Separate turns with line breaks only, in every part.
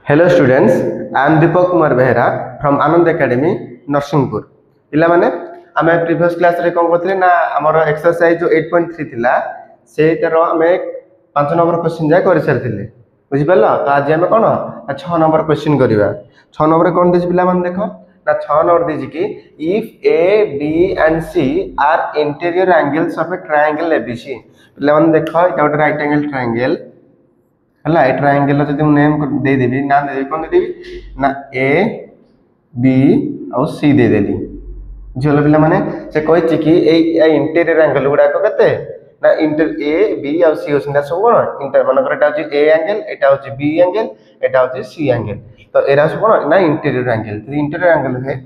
Hello students, I am Deepak Kumar Behera from Anand Academy, Narsinghpur. पिला माने आमे previous class रे कोन करथले ना हमर एक्सरसाइज जो 8.3 थिला सेटर आमे 5 नंबर क्वेश्चन जाय करि सरथिले बुझि परला तो आज आमे कोन 6 नंबर क्वेश्चन करिवा 6 नंबर कोन दिस पिला मान देखो ना 6 नंबर दिजि कि if A B and C are interior angles of a triangle ABC पिला मान देखो इटा ଗୋଟେ राइट एंगल ट्रायंगल हला ए ट्रायंगल जदि मु नेम दे देबी ना दे देबी कोन दे देबी ना ए बी और सी दे देली झोल पिला माने से कहछि कि ए इंटीरियर एंगल गुडा को कते ना इंटर ए बी और सी होसंदा सब कोन इंटर मन कर एटा होछि ए एंगल एटा होछि बी एंगल एटा होछि सी एंगल तो एरा सब कोन ना इंटीरियर एंगल तो इंटीरियर एंगल है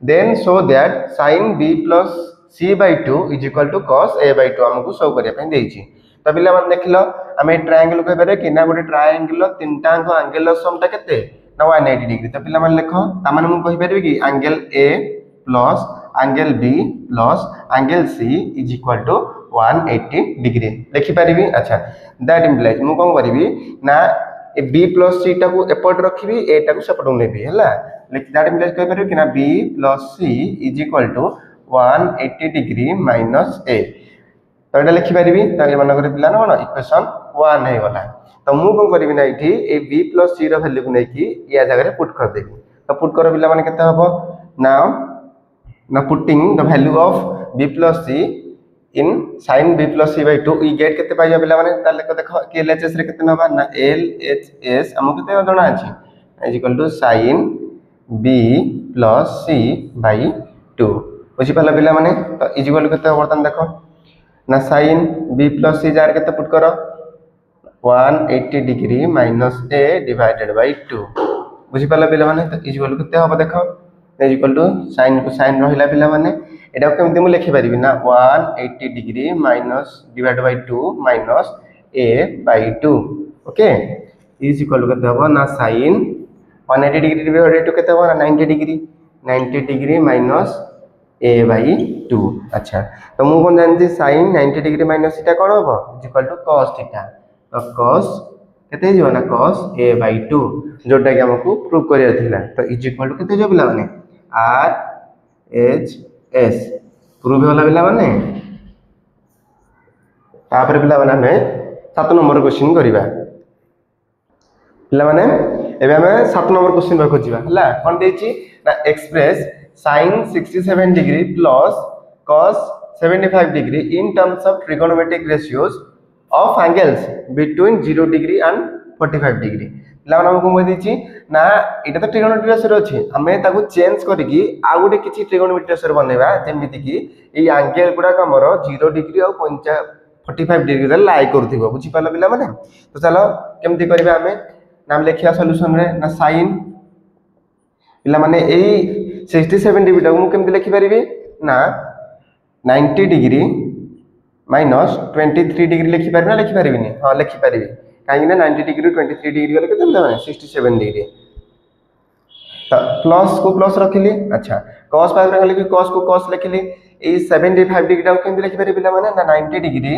then show that sin b plus c/2 is equal to cos a/2 हमको शो करिया पई देछि तो पिला मान देखिलो हम ए ट्रायंगल को बेरे कि ना गोटे ट्रायंगल तीनटा एंगल समटा केते ना 180 डिग्री तो पिला मान देखो ता माने मु कहि परबी कि angle A plus angle B plus angle C is equal to 180 degree लिखि परबी अच्छा दैट इंप्लाइज मु कोन करबी ना ए बी प्लस सी टा को एपट रखिबी ए टा को सेपट नेबी हला लिख दैट इंप्लाइज कहि परबी कि ना B plus C is equal to 180 degree minus A तो एटा लिखि परबी तो ए मन करे पिला ना कोन इक्वेशन 1 हे गला तो मु कोन करबी ना इठी ए b + c रो वैल्यू को नै कि या जगह रे पुट कर देबी तो पुट करो पिला माने केते हबो ना putting the value of b + c in sin b + c/2 ई गेट केते पाइया पिला माने ताले को देखो कि LHS रे केते नबा ना LHS हमो केते जणा अछि is equal to sin b + c/2 बुझि पाला पिला माने तो इज इक्वल केते बर्तन देखो ना sin b + c जार केते पुट करो 180 degree minus a divided bye 2 बुझि पाला पिला माने तो इज इक्वल केते होबा देखो इज इक्वल टू sin को sin रहिला पिला माने एटा केमति मु लिखि परिबि ना 180 degree minus divide by 2 minus a by 2 okay is equal केते होबा ना sin 180 डिग्री डिवाइड बाय 2 केते होबा ना 90 डिग्री माइनस a by 2 अच्छा तो मु कोन जानती sin 90 डिग्री माइनस थीटा कोन होबो is equal to cos theta तो cos केते जो ना cos a by 2 जोटा कि हमको प्रूव करिया थिला तो इज इक्वल टू केते जो पिला माने r h s प्रूव होला पिला माने तापर पिला माने हमें 7 नंबर क्वेश्चन करिबा पिला माने एबे हमें 7 नंबर क्वेश्चन बा खोजिबा हला कोन देछि ना express sin 67 degree plus cos 75 degree in terms of trigonometric ratios of angles between 0 degree and 45 degree लावन हमको মই दिछि ना एटा तो ट्रिगोनोमेट्री रेशियो अछि हमें ताको चेंज करिकि आ गुटे किछि ट्रिगोनोमेट्री रेशियो बनेबा जेमिति कि ए एंगल गुडा हमर 0 डिग्री और 45 डिग्री रे लाई करथिबो बुझि पालो पिला माने तो चलो केमति करबा हमें नाम लेखिया सॉल्यूशन रे ना sin पिला माने ए 67 डिग्री टा मु केमति लिखि परिबी ना 90 डिग्री माइनस 23 डिग्री लिखि परिबी ना लिखि परिबिनी हां लिखि परिबी काहे ना 90 डिग्री 23 डिग्री गले केते माने 67 डिग्री तो प्लस को प्लस रखिली अच्छा cos 5 रे लिखि cos को cos लिखिली ए 75 डिग्री टा केमति लिखि परिबी माने ना 90 डिग्री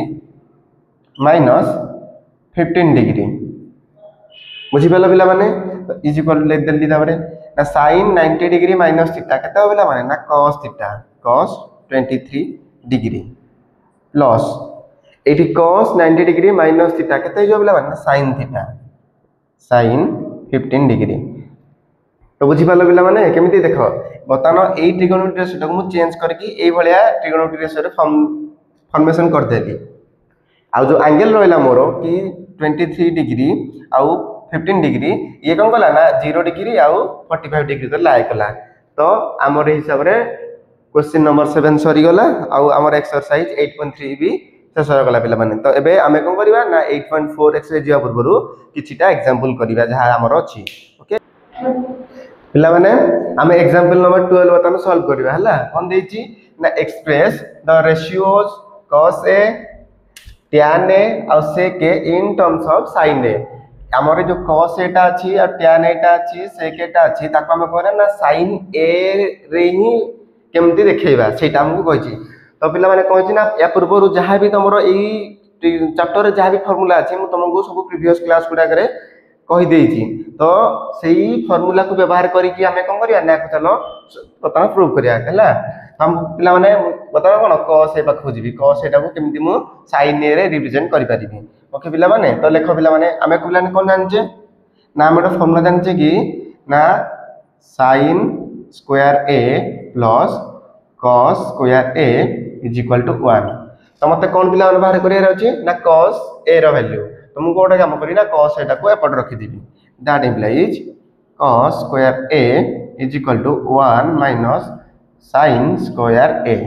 माइनस 15 डिग्री बुझि पालो पिला माने इज इक्वल लिख देली ताबरे ना sin 90 डिग्री माइनस थीटा केते होबला माने ना cos theta cos 23 degree plus eighty cos 90 degree minus theta केते होबला माने sin थीटा sin 15 डिग्री तो बुझि पालो पिला माने केमिति देखो बतानो ए ट्रिगोनोमेट्री रेशियो को मु चेंज करके ए भलिया ट्रिगोनोमेट्री रेशियो रे फॉर्मेशन कर देली आ जो एंगल रहला मोरो कि 23 डिग्री आ 15 डिग्री ये कौन कला ना 0 डिग्री आउ 45 डिग्री तो लाई कला तो हमर हिसाब रे क्वेश्चन नंबर 7 सरी गला आउ हमर एक्सरसाइज 8.3 भी शेष हो गला पिला माने तो एबे हमें कोन करबा ना 8.4 एक्सरसाइज जिया पूर्वरु किछिटा एग्जांपल करबा जहा हमर अछि ओके पिला माने हमें एग्जांपल नंबर 12 बतानो सॉल्व करबा हला कोन देछि ना express the ratios cos a tan a और sec a in terms of sin a हमरे जो cos एटा अछि और tan एटा अछि sec एटा अछि ताको हम कहरे ना sin a रे ही केमति देखैबा सेटा हमकु कहिछि तो पिला माने कहिछि ना या पूर्व रु जहा भी तमरो एई चैप्टर रे जहा भी फार्मूला अछि मु तुमको सब प्रीवियस क्लास गुडा करे कही देइछि तो सेही फार्मूला को व्यवहार करिकि हमें कोन करिया ना चलो प्रथम प्रूव करिया हला हम पिला माने बता कोन cos ए पाखु जिबी cos एटा को केमिति मु sin ए रे रिप्रेजेंट करि परिबी ओके पिला माने तो लेखो पिला माने हमें पिला ने कोन जानचे ना हम एटा फार्मूला जानचे कि ना sin square a plus cos square a is equal to 1 तो मते कोन पिला माने बाहर करिया रहछि ना cos a रो वैल्यू तो मु कोटा काम करी ना cos एटा को एपट रखि दिबी that implies cos square a is equal to 1 minus sin square a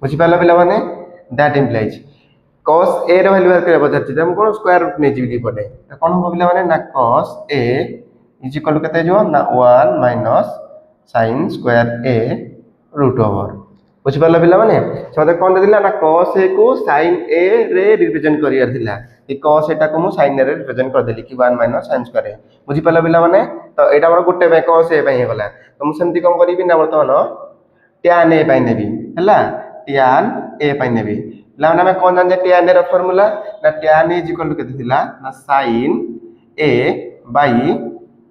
बुझि पाला पिला माने दैट इम्प्लाइज cos a रो वैल्यू बाहर करे बजारछि त हम कोन स्क्वायर रूट नै जिबी पटे त कोन हो पिला माने ना cos a is equal to केते जो ना 1 minus sin square a root over बुझि पाला पिला माने समते कोन दिला ना cos a को sin a रे रिप्रेजेंट करियार दिला कि cos एटा को मु sin रे रिप्रेजेंट कर देली कि 1 माइनस sin स्क्वायर a बुझि पाला पिला माने तो एटा हमर गुटे पे cos a पई हेगला तो मु सेमति कोन करिबी ना वर्तमान tan a पई नेबी हला tan a पई नेबी ला ना मैं कोन जान जे tan रे फार्मूला ना tan a इक्वल टू केते थिला ना sin a by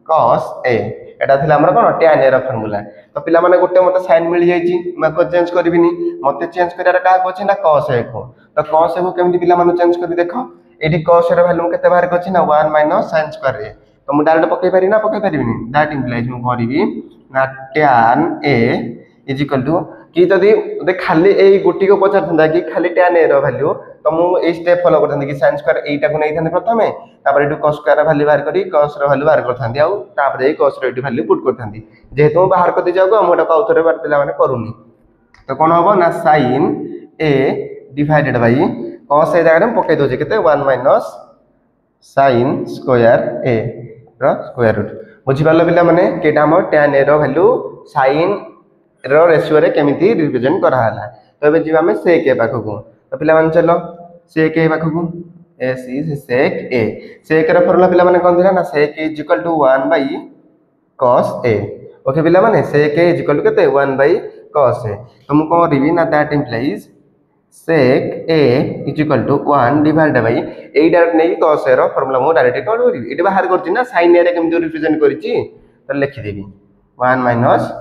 cos a एटा थिला हमर कोन tan a रो फार्मूला तो पिला माने गुटे मते sin मिल जाई छी मैं को चेंज करबिनी मते चेंज करियार का कोछि ना cos a को तो cos a को केमिति पिला माने चेंज करबी देखो एडी cos रो वैल्यू केते बाहर कोछि ना 1 माइनस sin स्क्वायर a तो मु डायरेक्ट पकै पारि ना पकै पारिबिनी दैट इम्प्लाइज मु करबी ना tan a is equal to कि जदी दे खाली ए गुटी को पचार थंदा कि खाली tan a रो वैल्यू तो मु ए स्टेप फॉलो करथंदी कि sin स्क्वायर एटा को नै थंदे प्रथमे तापर एटू cos स्क्वायर वैल्यू बाहर करी cos रो वैल्यू बाहर करथंदी आ तापर ए cos रो एटू वैल्यू पुट करथंदी जेहेतु बाहर कर दि जागो हम एटा को आउथरे बार पिला माने करूनी तो कोन होबो ना sin a divided by cos a जगह हम पकै दोजे केते 1 माइनस sin स्क्वायर a रो स्क्वायर रूट बुझि पालो पिला माने केटा हम tan a रो वैल्यू sin रो रेशियो रे केमिति रिप्रेजेंट करा हला तो एबे जीवा में sec a पाखो को तो पिला मान चलो sec a पाखो को s is sec a sec रो फॉर्मूला पिला माने कोन दिला ना sec a equal to 1 by cos a okay पिला माने sec a इक्वल टू केते 1 बाय cos a तो मु को रिवी ना that implies sec a equal to 1 divided by ए डायरेक्ट नै cos a रो फॉर्मूला मु डायरेक्ट कोन करिवि एटा बाहर करछि ना sin a रे केमिति रिप्रेजेंट करिछि तो लिखि देबी 1 माइनस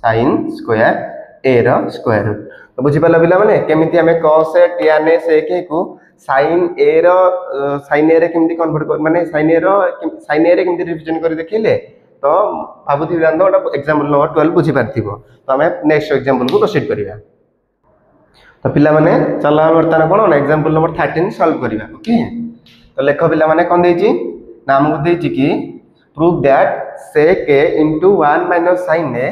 sin स्क्वायर a रो स्क्वायर रूट तो बुझि पाला पिला माने केमिति हमें cos a tan a sec a को sin a row sin a रे केमिति कन्वर्ट कर माने sin a रे केमिति रिप्रेजेंट करि देखिले तो भाबुथि बिलांदो एटा एग्जांपल नंबर 12 बुझि पारथिबो तो हमें नेक्स्ट एग्जांपल को प्रोसीड करिया तो पिला माने चला वर्तमान कोन एग्जांपल नंबर 13 सॉल्व करिया ओके तो लेखो पिला माने कोन देछि ना हमको देछि कि prove that sec a into 1 minus sin a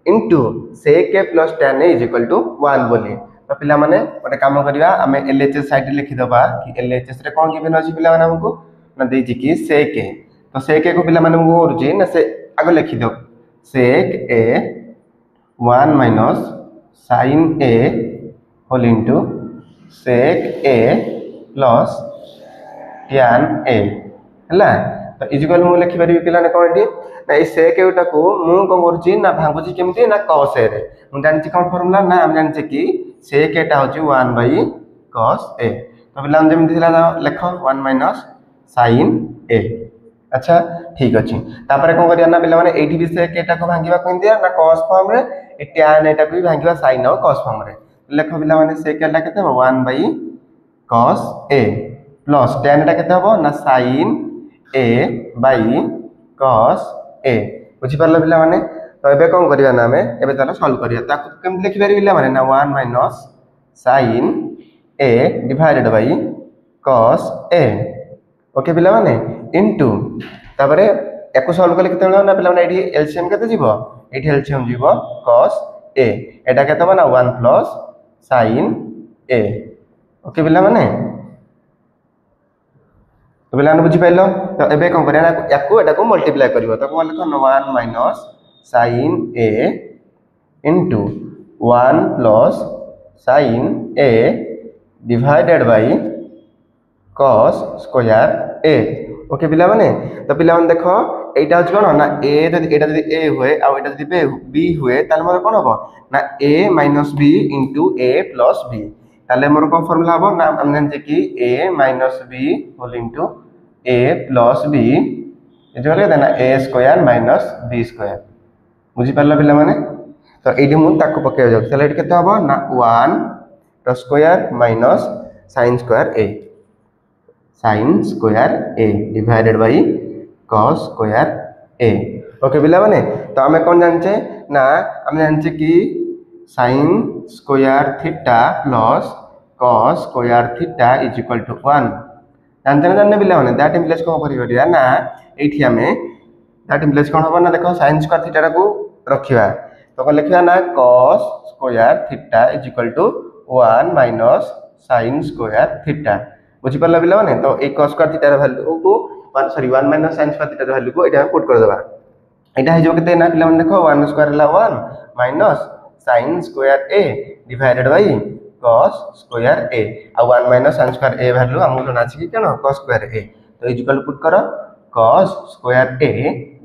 into sec a plus tan a is equal to 1 बोली तो पिला माने गोटे काम करिया हमें LHS साइड लिखि दबा कि LHS रे कोन गिवन अछि पिला माने हमको ना देछि कि sec a तो sec a को पिला माने हमको होरछि ना से आगो लिखि दो sec a 1 minus sin a whole into sec a plus tan a हला तो इक्वल मु लिखि परिबी पिला ने कोन ना ए sec a को मु कोन करछि ना भांगुछि केमिति ना cos a रे मु जानछि कोन फार्मूला ना हम जानछि कि sec a टा होछि 1 बाय cos a तो पिला हम जेमिति थिला लेखो 1 माइनस sin a अच्छा ठीक अछि तापर कोन करिया ना पिला माने एठी भी sec a टा को भांगिबा कोन दिया ना cos फॉर्म रे ए tan a टा को भी भांगिबा sin और cos फॉर्म रे लेखो पिला माने sec a टा केते हो 1 by cos a plus tan टा केते हो ना sin a by cos a बुझि पारलो पिला माने तो एबे कोन करिया ना हमें एबे चलो सॉल्व करिया ताको केम लिखि पारि पिला माने ना 1 minus sin a divided by cos a okay पिला माने इनटू तापरे एको सॉल्व करले केते ना पिला माने एठी एलसीएम केते जीवो एठी एलसीएम जीवो cos a एटा केते बना 1 प्लस sin a ओके पिला माने तो पिला बुझि पाइलो तो एबे कोन करिया ना याको एटा को मल्टीप्लाई करिवो तो कोन लिखो 1 minus sin a into 1 plus sin a divided by cos square a okay पिला माने तो पिला माने देखो एटा होछ कोन ना a जदि एटा जदि a होय आ एटा जदि b होय ताले मोर कोन होबो ना a minus b into a plus b ताले मोर कोन फार्मूला होबो ना हम जानछे कि a minus b whole into a plus b ये कहते ना ए स्क्वायर माइनस बी स्क्वायर बुझीपार पिला माने तो ये मुझे पकड़ जाऊँ के हम ना 1 square minus sine square A divided by cos square A okay पिला माने तो आम कौन जाने ना आम जाने कि sine square theta plus cos square theta is equal to 1 जानते ना जानने पिला माने दैट इम्प्लाइज कौन करिया ना एठी हमें दैट इम्प्लाइज कौन हम ना देखो साइन स्क्वायर थीटा को रखिया तो कौन लिखा ना cos square theta is equal to 1 minus sine square theta बुझी पारला पिला माने तो ए cos स्क्वायर थीटा र वैल्यू को 1 माइनस sin स्क्वायर थीटा र वैल्यू को एटा पुट कर देबा एटा हे जो केते ना पिला माने देखो 1 स्क्वायर हला 1 minus sin square a divided by cos square a आ 1 minus sin square a value हमु जना छी कि केनो cos स्क्वायर a तो इज इक्वल पुट करो cos square a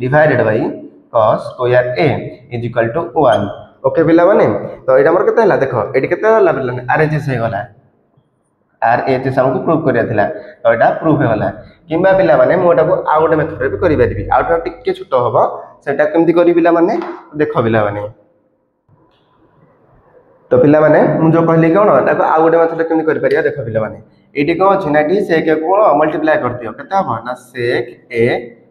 divided by cos square a is equal to 1 okay पिला माने तो एटा हमर केते हला देखो एटी केते हला पिला आरएचएस हे गला आरएचएस हमको प्रूव करिया थिला तो एटा प्रूव हे गला किबा पिला माने मोटा को आ गोटे मेथड रे भी करि परिबी आउट टिके छोटो हबो सेटा केमति करि पिला माने देखो पिला माने तो पिला माने मु जो कहली कोन ताको आ गोटे मेथड केमति करि परिया देखो पिला माने एटी को अछि ना टी सेक को कोन मल्टीप्लाई कर दियो केते हबो ना सेक ए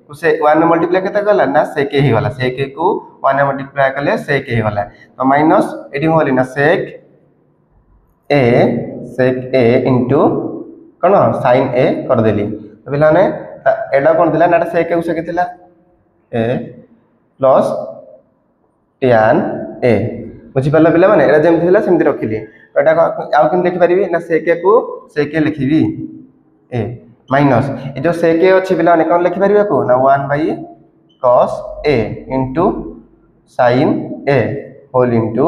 को से 1 मल्टीप्लाई केते गला ना सेक ए ही गला सेक ए को 1 मल्टीप्लाई करले सेक ए गला तो माइनस एटी होली ना सेक ए इंटू कौन साइन ए कर देली तो पिला ने एडा कौन दिला ना सेक ए से केतिला ए प्लस tan ए बुझी पाला पिला माने एडा जेमति दिला सेमति रखिली तो एडा आउ किन लिखि परिबी ना सेक ए को सेक ए लिखिबी ए माइनस ए जो सेक ए अछि पिला ने कोन लिखि परिबा को ना 1 by cos a into sin a whole into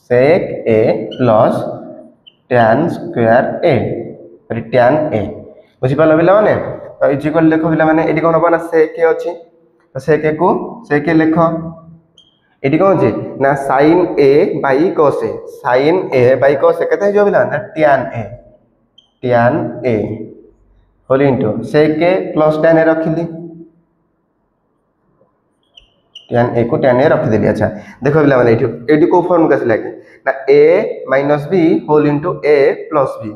sec a plus tan square a और tan a बुझी पालो पिला माने तो इज इक्वल लिखो पिला माने एडी कोन बना sec a अछि तो sec a को sec a लिखो एडी कोन अछि ना sin a by cos a sin a by cos a केते जो पिला ना tan a whole into sec a plus tan a रखिली tan a को tan a रख देली अच्छा देखो पिला माने एडी को फॉर्म कैसे लागे ना a minus b whole into a plus b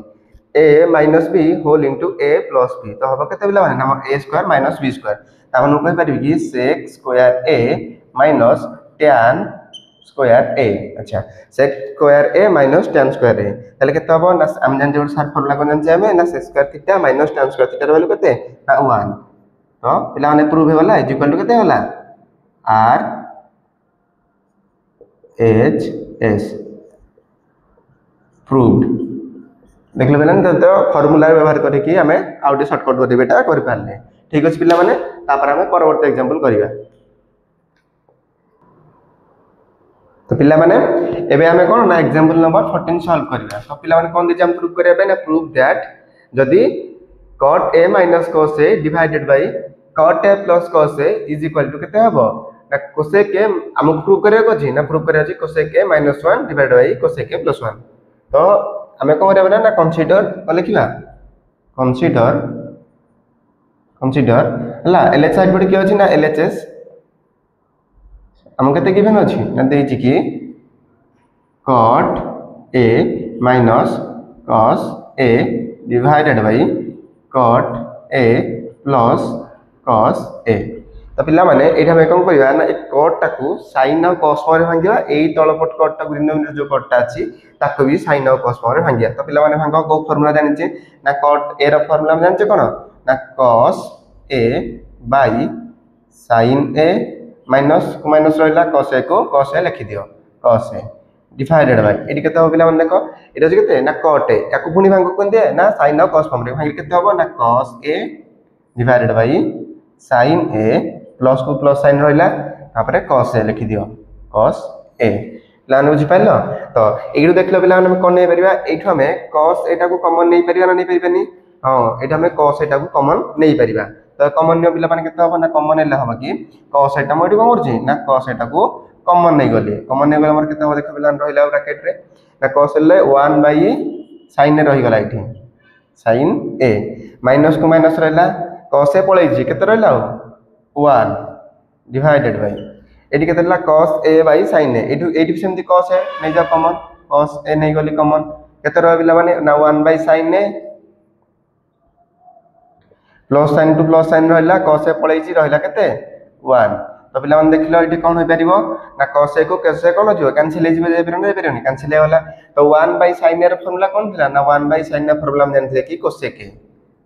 a minus b whole into a plus b तो हबो केते पिला माने ना a square minus b square तामन कहि परिबी कि sec square a minus tan square a अच्छा sec square a minus tan square a तले केते हबो ना हम जान जे सर फॉर्मूला कोन जान हमें ना sec square theta minus tan square theta value केते ना 1 तो पिला माने प्रूव हे वाला इज इक्वल टू केते होला r h s प्रूव्ड देख लो बेलन तो फार्मूला व्यवहार करके कि हमें आउट शॉर्टकट कर देबेटा कर पाले ठीक अछि पिला माने तापर हमें परवर्ती एग्जांपल करिवा तो पिला माने एबे हमें कोन ना एग्जांपल नंबर 14 सॉल्व करिवा तो पिला माने कोन दे हम प्रूव करिया ना प्रूव दैट जदी cot a minus cos a divided by cot a plus cos a is equal to केते हबो ना cosec a हमको प्रूव करिया को छी ना प्रूव करिया छी cosec a minus 1 divided by cosec a plus 1 तो हमें कौन करें ना कंसीडर लिखा कंसीडर हला एलएच साइड पड़ किए ना एलएचएस हम केते गिवन अछि ना देछि कि cot a minus cos a divided by cot a plus cos a तो पिला माने एटा हम कोन करिया ना एक cot टाकू sin और cos पर भांगिया एई तळपट cot टाकू डिनोमिनेटर जो cot टा अछि ताको भी sin और cos पर भांगिया तो पिला माने भांगा को फार्मूला जानि छे ना cot a रो फार्मूला हम जानि छे कोन ना cos a by sin a minus को माइनस रहला cos a को cos a लिखि दियो cos a डिवाइडेड बाय एटी केते हो पिला माने देखो एटा जे केते ना cot a याको पुनी भांगा कोन दे ना sin और cos फॉर्म रे भांगी केते हो ना cos a divided by sin a plus को प्लस साइन रहला तापरे cos a लिखि दियो cos a लान बुझि पाइलो तो एगु देखलो पिला हम कोन नै परिबा एठो हमें cos एटा को कॉमन नै परिबा ना नै परिबानी हां एटा हमें cos एटा को कॉमन नै परिबा तो कॉमन नै पिला माने केते हो ना कॉमन नै हबा कि cos एटा मोडी कोन करछि ना cos एटा को कॉमन नै गले हमर केते हो देखो पिला रहला ब्रैकेट रे ना cos ले 1 बाय sin ने रहि गला एठी sin a माइनस को माइनस रहला cos a पळै छी केते रहला 1 डिवाइडेड बाय एटी केते ला cos a by sin a एटी भी सेमती cos a नै जा कॉमन cos a नै गली कॉमन केते रह बिला माने ना 1 by sin a plus sine two plus sine रहला cos a पळैची रहला केते 1 तो पिला मन देखिलो एटी कोन होई परिबो ना cos a को कैसे कोन जो कैंसिल हे जिबे जेबे नै परिबो कैंसिल हे वाला तो 1 बाय sin a र फार्मूला कोन थिला ना 1 बाय sin a फार्मूला हम जानथे कि cosec a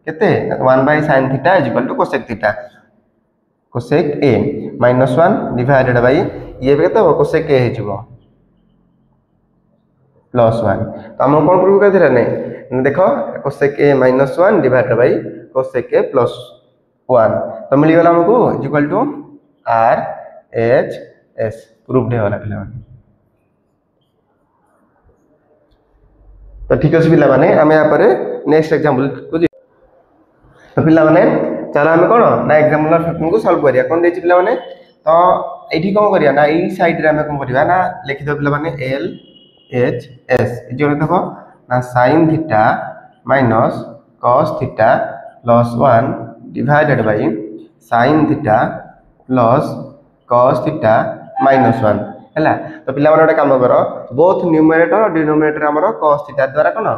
केते 1 by sin theta equal to cosec theta cosec a minus 1 divided by ये भी केते cosec a हे जिवो प्लस 1 तो हम कोन प्रूव कर दिला नै देखो cosec a minus 1 divided by cosec a plus 1 तो मिल गेला हमको equal to r h s proved है वाला पिला माने तो ठीक अछि पिला माने हम या पर नेक्स्ट एग्जांपल को तो पिला माने चलो हम कोन ना एग्जांपल फैक्टर को सॉल्व करिया कोन देछि पिला माने तो एठी कोन करिया ना ई साइड रे हम कोन करिया ना लिखि दो पिला माने l h s जो देखो ना sin theta minus cos theta plus 1 divided by sin theta plus cos theta minus 1 हैला तो पिला माने काम करो बोथ न्यूमरेटर और डिनोमिनेटर हमरो cos थीटा द्वारा कोन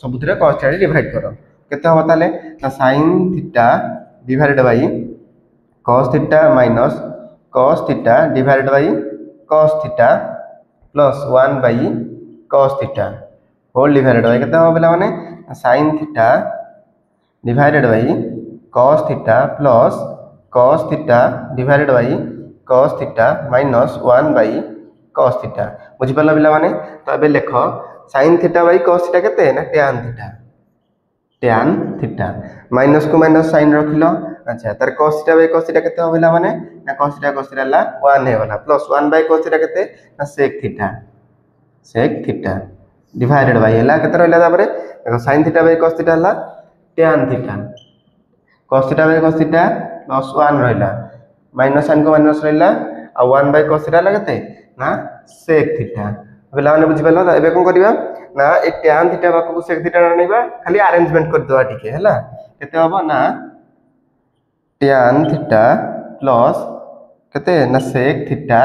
सबुथिरे cos थीटा डिवाइड करो केते हो ताले ना sin theta divided by cos theta minus cos theta divided by cos theta plus 1 by cos theta whole divided by केते हो पिला माने sin theta divided by cos theta plus cos theta divided by cos theta minus 1 by cos theta बुझि पल्ला पिला माने तो एबे लेखो sin theta by cos theta केते ना tan थीटा माइनस को माइनस sin रखिलो अच्छा तार cos theta by cos theta केते होइला माने ना cos थीटा ला 1 हे वाला प्लस 1 बाय cos थीटा केते ना sec थीटा डिवाइडेड बाय हला केते रहला तापरे देखो sin theta by cos theta ला tan theta cos theta by cos theta plus 1 रहला माइनस sin को माइनस रहला आ 1 बाय cos थीटा ला केते ना sec थीटा बेला माने बुझि पल्ला एबे कोन करिवा ना ए tan थीटा बाकू sec थीटा नैबा खाली अरेंजमेंट कर दवा ठीके हला केते होबो ना tan थीटा प्लस केते ना sec theta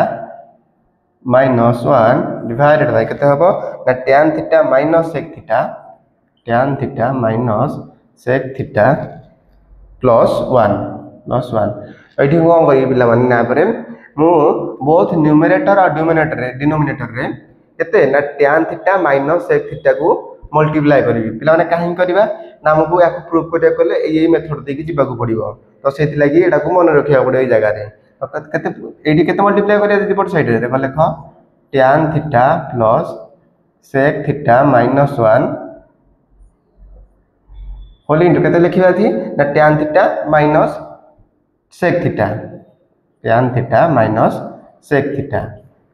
minus 1 divided by केते होबो ना tan theta minus sec theta tan theta minus sec theta plus 1 एठी कोन कहि बिला माने ना परे मु बोथ न्यूमरेटर और डिनोमिनेटर रे केते ना tan theta minus sec theta को मल्टीप्लाई करबी पिला माने काहे करबा ना हमको याको प्रूफ करिया करले एई मेथड दे कि जीवा को पड़िबो तो सेति लागि एटा को मन रखिया पड़े एई जगह रे केते एठी केते मल्टीप्लाई करिया दि पट साइड रे देखो लेखो tan theta plus sec theta minus 1 whole into केते लिखिबा थी ना tan theta minus sec theta tan theta minus sec theta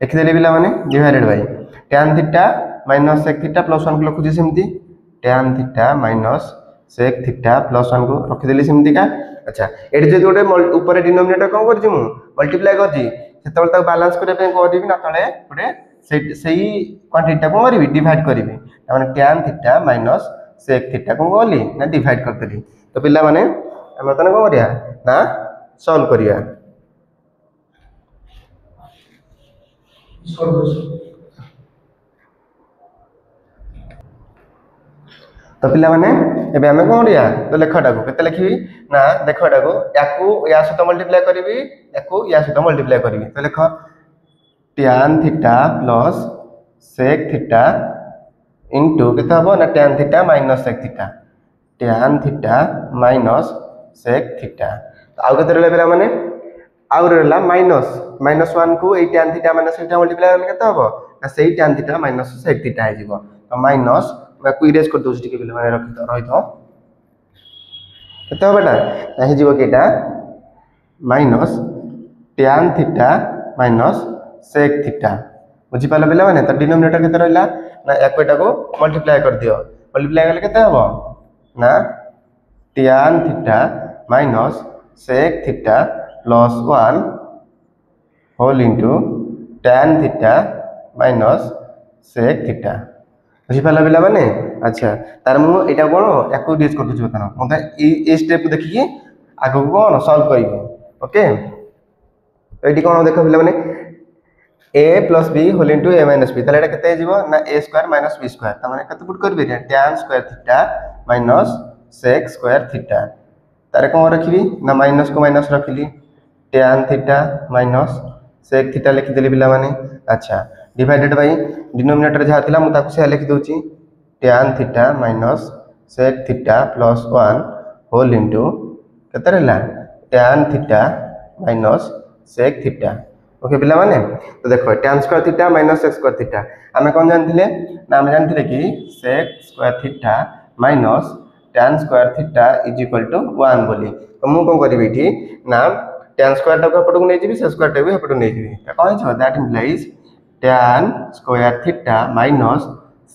लिखि देले बिला माने divided by tan theta minus sec theta plus 1 को लिखुजी सेमती tan theta minus sec theta plus 1 को रखि देली सेमती का अच्छा एडी जे गोटे ऊपर डिनोमिनेटर कोन करजी मु मल्टीप्लाई करजी सेतबेल तक बैलेंस करे पे करबी ना तळे गोटे सेही क्वांटिटी को करबी डिवाइड करबी माने tan theta minus sec theta को बोली ना डिवाइड कर देली तो पिला माने हम तने को करिया ना सॉल्व करिया तो पिला माने एबे हमें कोन करिया तो लेखटा को केते लिखिबी ना देखटा को याकू या सहित मल्टीप्लाई करबी याकू या सहित मल्टीप्लाई करबी तो लेखो tan theta plus sec theta into केते हबो ना tan theta minus sec theta tan theta minus sec theta तो आउ केते रहले पिला माने आउ रहला माइनस 1 को ए tan theta minus theta multiply करले केते हबो ना सेही tan theta minus sec theta हे जिवो तो माइनस मैं को इरेज कर दोस टिके पिला माने रहितो केते हबेटा हे जिवो केटा minus tan theta minus sec theta बुझी पाला पिला माने तो डिनोमिनेटर केते रहला ना एकटा को मल्टीप्लाई कर दियो मल्टीप्लाई करले केते हबो ना tan theta minus sec theta plus 1 whole into tan theta minus sec theta बुझी पाला पिला माने अच्छा तार मु एटा कोन याकू डिस कर दोछ बतन मतलब ए स्टेप देखि के आगो कोन सॉल्व करिबो ओके। तो ये कौन देख पे a plus b whole into a minus b ताले केते जीवो ना a square minus b square त माने केते पुट करबे tan square theta minus sec square theta तारे कौन रखिबी ना माइनस को माइनस रखिली tan theta minus sec theta लिखि देली पिला माने अच्छा डिवाइडेड बाय डिनोमिनेटर जहा थिला मु ताको से लिखि दोची tan theta minus sec theta plus 1 whole into केते रहला tan theta minus sec theta okay पिला माने तो देखो tan square theta minus sec square theta हमें कौन जानथिले ना हम जानथिले कि sec square theta minus tan square theta is equal to 1 बोली तो मु कोन करबी इठी ना tan स्क्वायर टा को एपटो नै जिबी sec स्क्वायर टा भी एपटो नै जिबी त कहै छ that implies tan square theta minus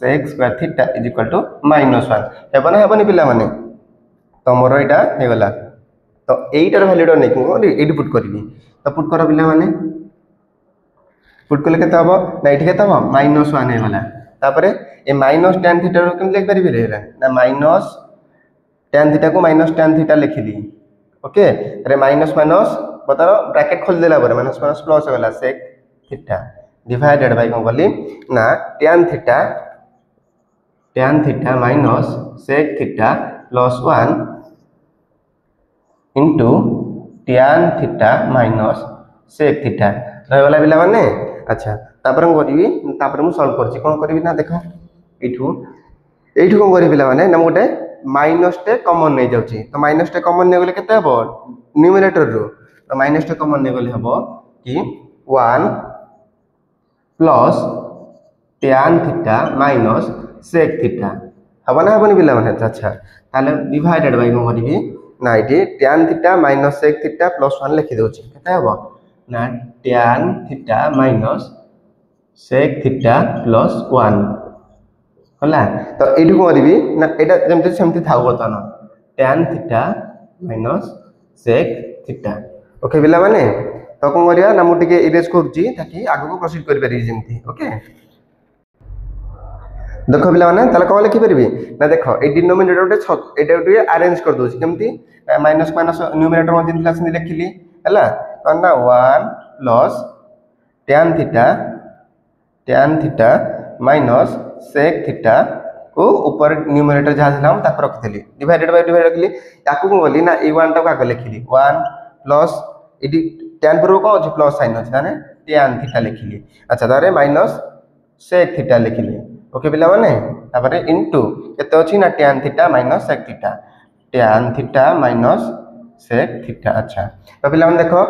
sec square theta is equal to -1 हेबना हेबनी पिला माने तो मोर एटा हे गला तो एटार वैल्यू नै को एडी पुट करबी तो पुट कर पिला माने पुट कले केते हबो ना एठी केते हबो -1 हे वाला तापरे ए माइनस tan थीटा रो केम लिख परिबे रे ना माइनस tan थीटा को माइनस tan थीटा लिखिली ओके अरे माइनस माइनस बताओ ब्रैकेट खोल देला पर माइनस माइनस प्लस हो गला sec थीटा डिवाइडेड बाय कोन बोली ना tan theta minus sec theta plus 1 into tan theta minus sec theta रह वाला बिला माने अच्छा तापर हम करबी तापर मु सॉल्व करछि कोन करबी ना देखो एठू कोन करबी पिला माने ना गोटे माइनस टे कॉमन नै जाउछि तो माइनस टे कॉमन नै गेले केते हबो न्यूमरेटर रो तो माइनस टे कॉमन नै गेले हबो कि 1 plus tan theta minus sec theta हबो ना हबनी पिला माने अच्छा ताले डिवाइडेड बाय कोन करबी ना इटी tan theta minus sec theta plus 1 लिखि दोछि केते हबो ना tan theta minus sec theta plus 1 होला तो एठू को करबी ना एटा जेमते सेमते थाउ बतन tan theta minus sec theta okay बिला माने तो कोन करिया ना मु टिके इरेज करछि ताकि आगु को प्रोसीड करि पारि जेमती ओके देखो बिला माने ताले कोन लिखि परबी ना देखो ए डिनोमिनेटर एटा उटे अरेंज कर दोछि केमती माइनस माइनस न्यूमरेटर में दिनला से लिखिली हला ना 1 plus tan theta minus sec theta को ऊपर न्यूमरेटर जहा थिला हम ताको रखथली डिवाइडेड बाय डिवाइड रखली ताको को बोली ना a1 टा को आगे लिखिली 1 प्लस इडी tan पर को अछि प्लस साइन अछि माने tan थीटा लिखिली अच्छा तारे माइनस sec थीटा लिखिली ओके बिला माने तापरे इनटू केते अछि ना tan theta minus sec theta tan theta minus sec theta अच्छा तो पिला मन देखो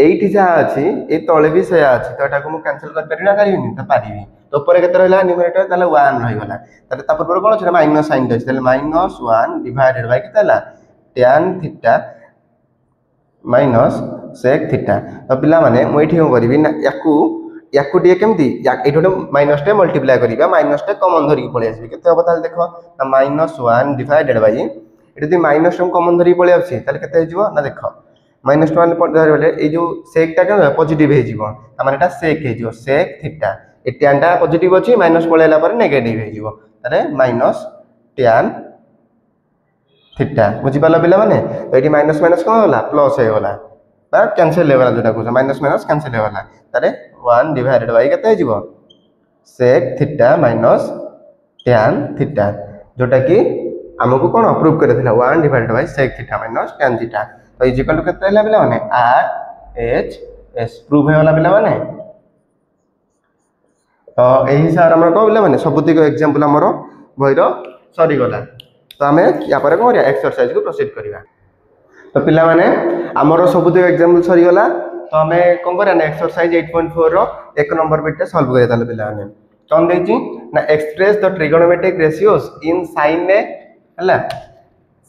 एठी जा अछि ए तळे भी से अछि तो एटा को मु कैंसिल कर परिना करिनी तो पारिबी तो ऊपर केते रहला न्यूमरेटर ताले 1 रहि गला ताले तापर पर कोन अछि माइनस साइन अछि ताले -1 डिवाइडेड बाय केते हला tan theta minus sec theta तो पिला माने मु एठी को करबी ना याकू डी केमती एठोटे माइनस टे मल्टीप्लाई करिबा माइनस टे कॉमन धरि के पळे आसीबी केते हबो ताले देखो ना -1 डिवाइडेड बाय एठी माइनस टर्म कॉमन धरि पळे आसी ताले केते हिजबो ना देखो -1 धरि बले ए जो sec टा के पॉजिटिव हे जिवो त माने एटा sec हे जिवो sec थीटा ए tan टा पॉजिटिव अछि माइनस पळेला पर नेगेटिव हे जिवो तारे माइनस tan थीटा बुझि पाला बिला माने तो एठी माइनस माइनस कोन होला प्लस हे होला बा कैंसिल हे वाला जोटा को माइनस माइनस कैंसिल हे वाला तारे 1 डिवाइडेड बाय केते जिवो sec theta minus tan theta जोटा कि हमको कोन प्रूव करे थिला 1 divided by sec theta minus tan theta तो इज इक्वल टू केते हैला बिला माने r h s प्रूव हे वाला बिला माने तो एही सार हमर को बिला माने सबुति को एग्जांपल हमर भइरो सरी गला तो हमें या पर को एक्सरसाइज को प्रोसीड करिवा तो पिला माने हमर सबुति एग्जांपल सरी गला तो हमें कोन करिया ना एक्सरसाइज 8.4 रो एक नंबर बिट सॉल्व करिया ताले पिला माने कोन देछि ना express the trigonometric ratios in sin ए हला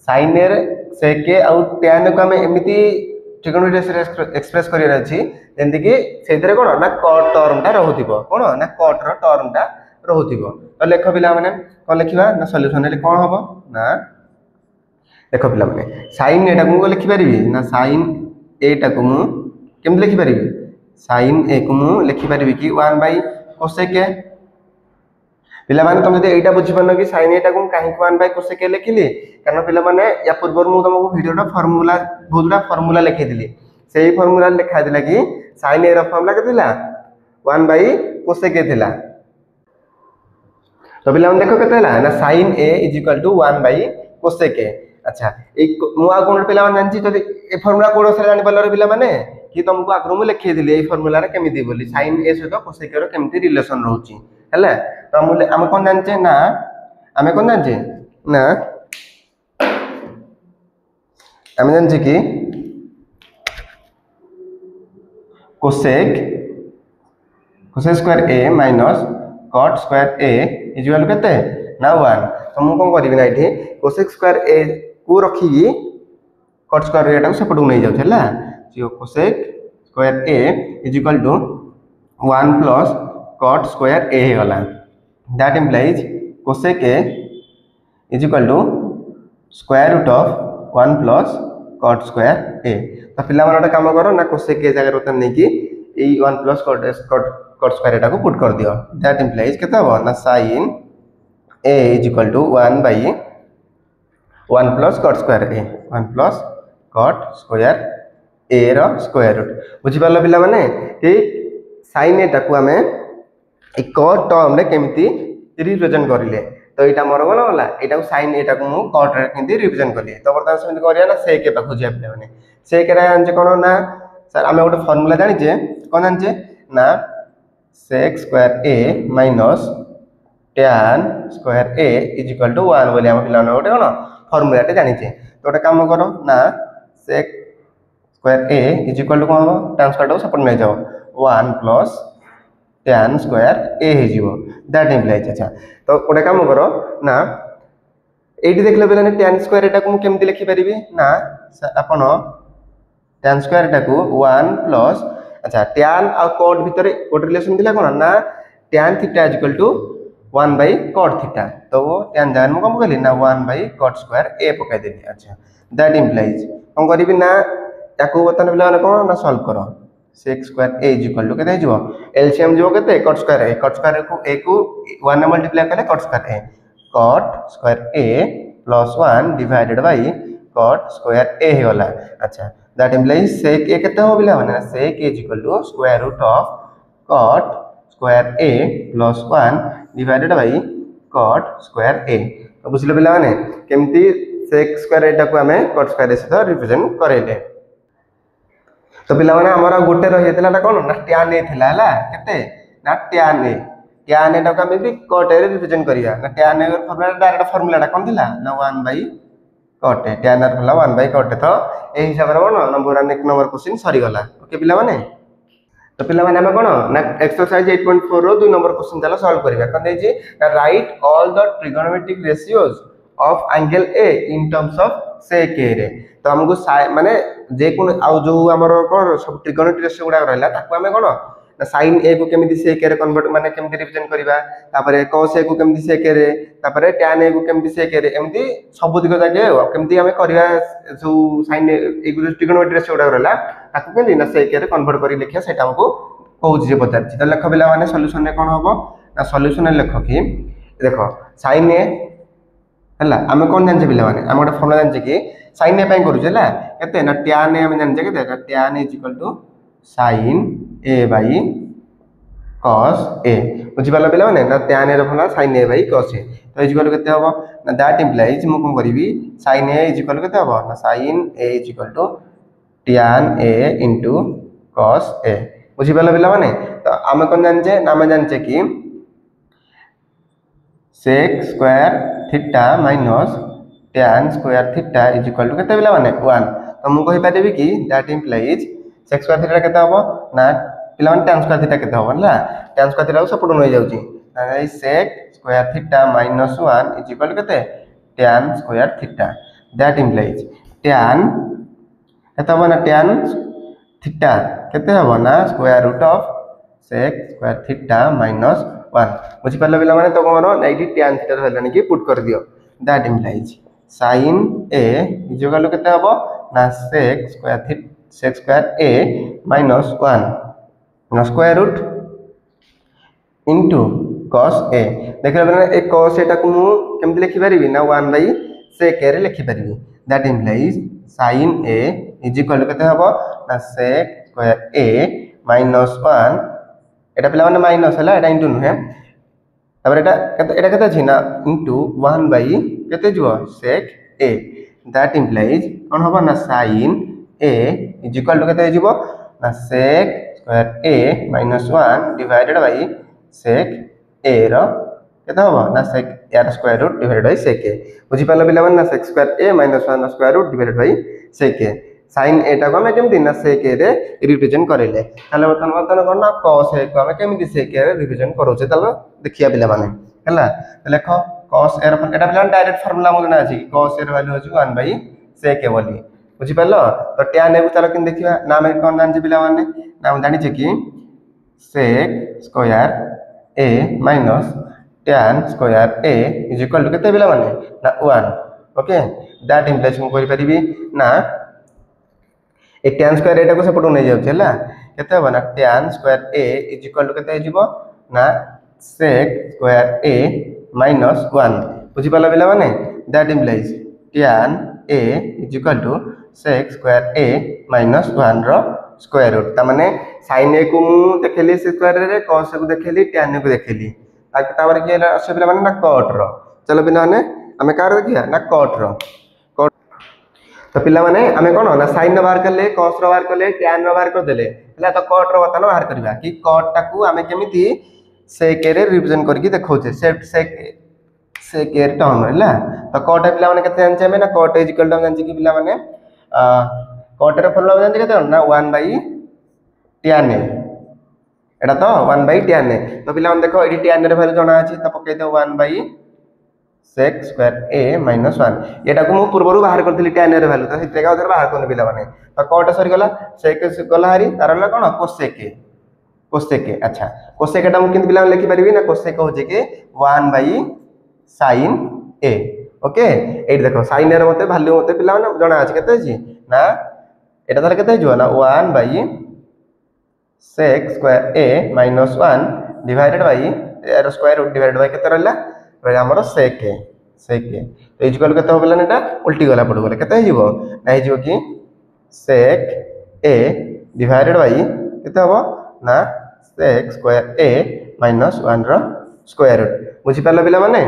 sin ए sec ए आउ tan को हमें एमिति ट्रिगोनोमेट्रिक एक्सप्रेस करिया अछि जेंति कि सेतरे कोन ना cot टर्म टा रहउतिबो कोन ना cot रो टर्म टा रहउतिबो तो लेखो पिला माने कोन लिखिबा ना सॉल्यूशन ले कोन हबो ना देखो पिला माने sin एटा को लिखि परिबी ना sin ए टा को मु केम लिखि परिबी sin ए को मु लिखि परिबी कि 1 cosec ए पिला माने तुम जदि एटा बुझि पन कि sin एटा को काहे 1 cosec ए लिखिली कारण पिला माने या पूर्व मु तुमको वीडियो टा फार्मूला बहुतडा फार्मूला लिखि दिली सेही फॉर्मूला लिखा दिला कि sin a रो फॉर्मूला के दिला 1 by cosec a दिला। तो पिला देखो केते हला ना sin a = 1 by cosec a। अच्छा एक मु आ कोन पिला मन जानछि जदि ए फार्मूला कोड से जानि पल्ला रे पिला माने कि तुमको आग्रो मु लिखि दिली ए फार्मूला रे केमिति बोली sin a सहित cosec a रो केमिति रिलेशन रहउछि हला। तो हम कोन जानछे ना हमें कोन जानछे ना हम जानछे कि cosec square a minus cot square a equal केते ना 1। तो मु कोन करबी ना इठी cosec स्क्वायर a को रखी cot स्क्वायर a टाको सेपटू नै जाउ छला जो cosec square a equal to 1 plus cot square a होला। That implies cosec a equal to square root of 1 plus cot square a। तो पिला मानटा काम करो ना cosec a जगह रतन नै कि ए 1 प्लस cot स्क्वायर a टाको पुट कर दियो। दैट इंप्लाइज केते हो ना sin a equal to 1 by 1 plus cot square a 1 plus cot square a रो स्क्वायर रूट बुझी पालो पिला माने कि sin a टाको हमें एक cot टर्म रे केमिति रिप्रेजेंट करिले। तो एटा मोर कोन होला एटा sin a टाको मु cot रे केमिति रिप्रेजेंट करले। तो बर्तमान समिति करिया ना sec a पाखु जिया पिला माने sec रे आंजे कोन ना सर हमें गोटे फार्मूला जानि जे कोन जानजे ना sec square a minus tan square a equal to 1 बोली हम पिला गोटे कोन फार्मूला टे जानि जे। तो गोटे काम करो ना sec square a equal to कोन हो tan स्क्वायर को सपोर्ट नै जाओ 1 प्लस tan स्क्वायर a हे जीवो। दैट इंप्लाइज अच्छा तो गोटे काम करो ना एठी देखले बेला ने tan स्क्वायर एटा को मु केमति लिखि परिबी ना आपण tan स्क्वायर एटा को 1 प्लस अच्छा tan आ cot भितरे कोड रिलेशन दिला कोन ना tan theta equal to 1 by cot theta. तो वो tan जान मु कम कहली ना 1 by cot स्क्वायर a पकाइ देली। अच्छा दैट इंप्लाइज हम करिबी ना याको बतन बिला कोन ना सॉल्व करो sec square a equal to केते जिवो एलसीएम जिवो केते cot स्क्वायर को a को 1 ने मल्टीप्लाई करले cot square a plus 1 divided by cot square a हे होला। अच्छा दैट इंप्लाइज sec a केते हो बिला माने sec a equal to square root of cot square a plus 1 divided by cot square a। तो बुझिलो पिला माने केमती sec स्क्वायर एटा को हमें cot स्क्वायर से रिप्रेजेंट करेले। तो पिला माने हमरा गोटे रहि थिला कोन ना tan a थिला हला केते ना tan a टा को हमें भी cot a रे रिप्रेजेंट करिया ना tan a formula direct formula कोन थिला ना 1 by cot a tan r होला 1 by cot a। तो ए हिसाब रे कोन नंबर 1 नंबर क्वेश्चन सरी गला। ओके पिला माने तो पिला माने हम कोन ना एक्सरसाइज 8.4 रो 2 नंबर क्वेश्चन चला सॉल्व करिया कोन दे जी ना right all the trigonometric ratios of angle a in terms of sec a रे। तो हमको माने जे कोन आ जो हमर कोन सब ट्रिगोनोमेट्रिक रेशियो गुडा रहला ताको हमें कोन ना sin a को केमिति sec a रे कन्वर्ट माने केमिति रिप्रेजेंट करिवा तापरे cos a को केमिति sec a रे तापरे tan a को केमिति sec a रे एमिति सब दिगो जाके केमिति हमें करिवा जो sin a एगु ट्रिगोनोमेट्रिक रेशियो गुडा रहला ताको केमिति ना sec a रे कन्वर्ट करी लिखिया सेटा हमको कहउछि जे पचारछि। तो लेख बिला माने सॉल्यूशन रे कोन होबो ना सॉल्यूशन रे लेख कि देखो sin a हला हम कोन जानछे बिला माने हम गोटे फॉर्मूला जानछे कि sin a पई करू छला केते ना tan a हम जानछे केते ना tan a equal to sin a by cos a बुझि पाला बिला माने ना tan a रो formula sin a by cos a। तो इक्वल केते होबो ना दैट इंप्लाइज मु कोन करिवि sin a इक्वल केते होबो ना sin a equal to tan a into cos a बुझि पाला बिला माने। तो हम कोन जानछे ना हम जानछे कि sec square theta minus tan square theta equal to केते बिला माने 1। तो मु कहि पादेबी कि that implies sec square theta केते होबो ना पिला माने tan स्क्वायर थीटा केते होबो ना tan स्क्वायर थीटा को सपोर्ट नै जाउची ना sec square theta minus 1 equal केते tan square theta. That implies tan केते होबो ना tan थीटा केते होबो ना square root of sec square theta minus 1 बुझि पाला बिला माने। तो कोन 90 tan थीटा रहलानी कि पुट कर दियो। That implies sin a equal केते होबो ना sec स्क्वायर a माइनस 1 ना square root into cos a देखला बिला ए cos a टा को मु केमति लिखि परिबी ना 1 by sec a रे लिखि परिबी। That implies sin a is equal to केते हबो ना sec स्क्वायर a माइनस 1 एटा पिला माने माइनस हला एटा इनटू नुहे तबर एटा केते अछि ना इनटू 1 बाय केते जुओ sec a दैट इम्प्लाइज कोन हबो ना sin a is equal to केते जिवो ना sec square a minus 1 divided by sec a रो केते हबो ना sec a रो square root divided by sec a बुझी पालो पिला माने ना sec स्क्वायर a माइनस 1 रो square root divided by sec a sin a टा को हमें केमति ना sec a रे रिप्रेजेंट करेले ताले बतन कोन ना cos a को हमें केमति sec a रे रिप्रेजेंट करोचे ताले देखिया पिला माने हला देखो cos a रो एटा पिला डायरेक्ट फार्मूला मगना अछि cos a रो वैल्यू अछि 1 बाय sec a बोली बुझी पालो तो tan a को चलो किन देखिबा ना हम कोन जानि पिला माने ना हम जानि छै कि sec square a minus tan square a is equal to केते पिला माने ना 1 ओके दैट इम्प्लाइज हम करि परिबी ना ए tan स्क्वायर एटा को सपोर्ट नै जाउ छला केते हो ना tan square a is equal to केते हिजबो ना sec स्क्वायर a माइनस 1 बुझी पाला पिला माने that implies tan a is equal to sec square a minus 1 रो स्क्वायर रूट ता माने sin a को मु देखली sec स्क्वायर रे cos को देखली tan को देखली तापर के असो पिला माने ना cot रो चलो पिला माने हमें कार देखिया ना cot रो cot तो पिला माने हमें कोन ना sin रो बाहर करले cos रो बाहर करले tan रो बाहर कर देले हला तो cot रो बतानो बाहर करबा कि cot टाकू हमें केमिति sec रे रिप्रेजेंट करके देखौछे sec a टर्म हला तो cot पिला माने केते जानछे हमें ना cot इज इक्वल टू जानछे कि पिला माने cot रो फॉर्मूला जानछे केते ना 1 बाय tan a एटा तो 1 बाय tan a तो पिला मन देखो एडी tan रे वैल्यू जणा अछि त पकै दे 1 by sec square a minus 1 एटा को मु पूर्वरु बाहर करथि tan रे वैल्यू त हिते का उधर बाहर करन पिला माने तो cot सरी गला sec गला हरी तार ला कोन cosec a अच्छा cosec एटा मु किन पिला लिखि परिबी ना cosec हो जे के 1 बाय sin a ओके एडी देखो sin रे मते वैल्यू मते पिला माने जणा अछि केते अछि ना एटा तार केते जो ना 1 by sec square a minus 1 divided by यार स्क्वायर रूट डिवाइडेड बाय केते रहला रे हमरो sec a तो इक्वल केते होबला नेटा उल्टी गला पड़ गला केते हिजो ना हिजो कि sec a डिवाइडेड बाय केते होबो ना sec स्क्वायर a माइनस 1 रो स्क्वायर रूट बुझी पालो पिला माने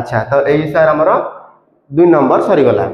अच्छा तो एई सार हमरो 2 नंबर सरी गला।